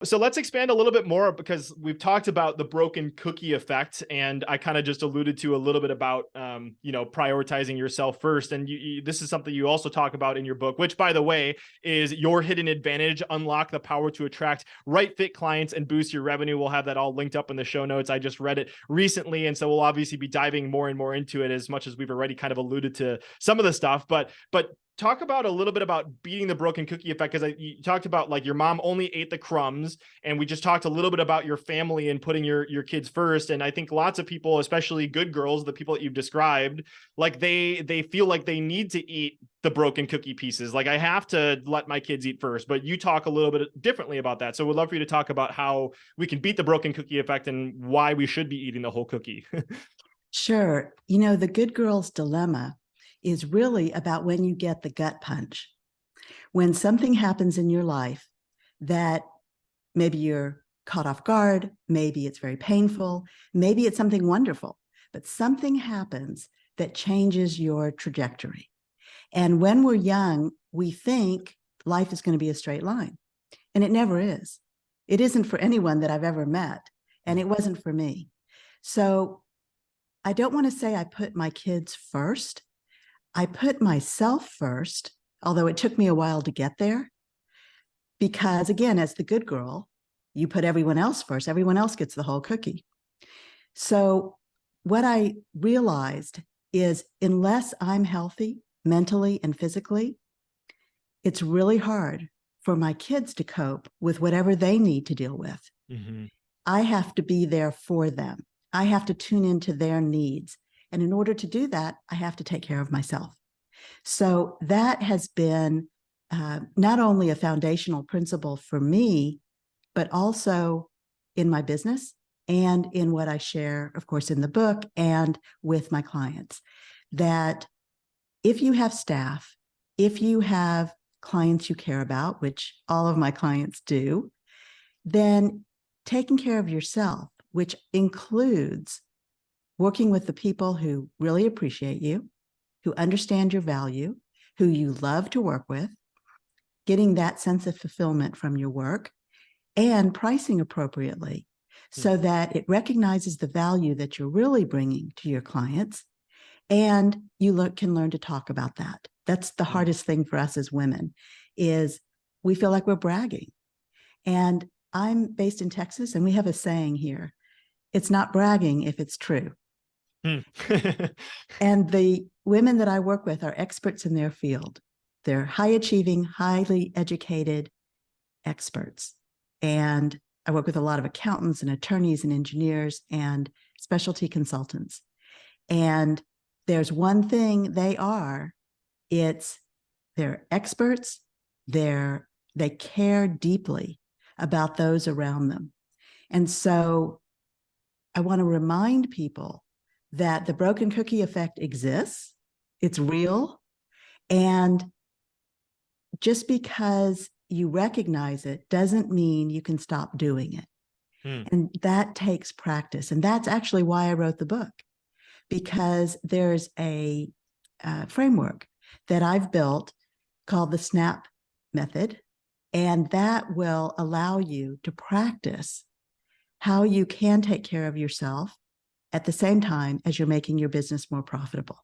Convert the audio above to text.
So let's expand a little bit more because we've talked about the broken cookie effect, and I kind of just alluded to a little bit about, prioritizing yourself first. And this is something you also talk about in your book, which, by the way, is Your Hidden Advantage: Unlock the Power to Attract Right Fit Clients and Boost Your Revenue. We'll have that all linked up in the show notes. I just read it recently, and so we'll obviously be diving more and more into it, as much as we've already kind of alluded to some of the stuff. But talk about a little bit about beating the broken cookie effect, because you talked about like your mom only ate the crumbs, and we just talked a little bit about your family and putting your kids first. And I think lots of people, especially good girls, the people that you've described, like they feel like they need to eat the broken cookie pieces. Like, I have to let my kids eat first. But you talk a little bit differently about that. So we'd love for you to talk about how we can beat the broken cookie effect and why we should be eating the whole cookie. Sure. The good girl's dilemma is really about when you get the gut punch. When something happens in your life that maybe you're caught off guard, maybe it's very painful, maybe it's something wonderful, but something happens that changes your trajectory. And when we're young, we think life is going to be a straight line, and it never is. It isn't for anyone that I've ever met, and it wasn't for me. So I don't want to say I put my kids first. I put myself first, although it took me a while to get there. Because again, as the good girl, you put everyone else first. Everyone else gets the whole cookie. So what I realized is, unless I'm healthy mentally and physically, it's really hard for my kids to cope with whatever they need to deal with. Mm-hmm. I have to be there for them. I have to tune into their needs. And in order to do that, I have to take care of myself. So that has been not only a foundational principle for me, but also in my business and in what I share, of course, in the book and with my clients, that if you have staff, if you have clients you care about, which all of my clients do, then taking care of yourself, which includes working with the people who really appreciate you, who understand your value, who you love to work with, getting that sense of fulfillment from your work, and pricing appropriately so that it recognizes the value that you're really bringing to your clients, and you can learn to talk about that. That's the hardest thing for us as women, is we feel like we're bragging. And I'm based in Texas, and we have a saying here: it's not bragging if it's true. And the women that I work with are experts in their field. They're high achieving, highly educated experts. And I work with a lot of accountants and attorneys and engineers and specialty consultants. And there's one thing they are: they're experts. They care deeply about those around them. And so I want to remind people that the broken cookie effect exists. It's real. And just because you recognize it doesn't mean you can stop doing it. And that takes practice. And that's actually why I wrote the book, because there's a framework that I've built called the SNAP method. And that will allow you to practice how you can take care of yourself at the same time as you're making your business more profitable.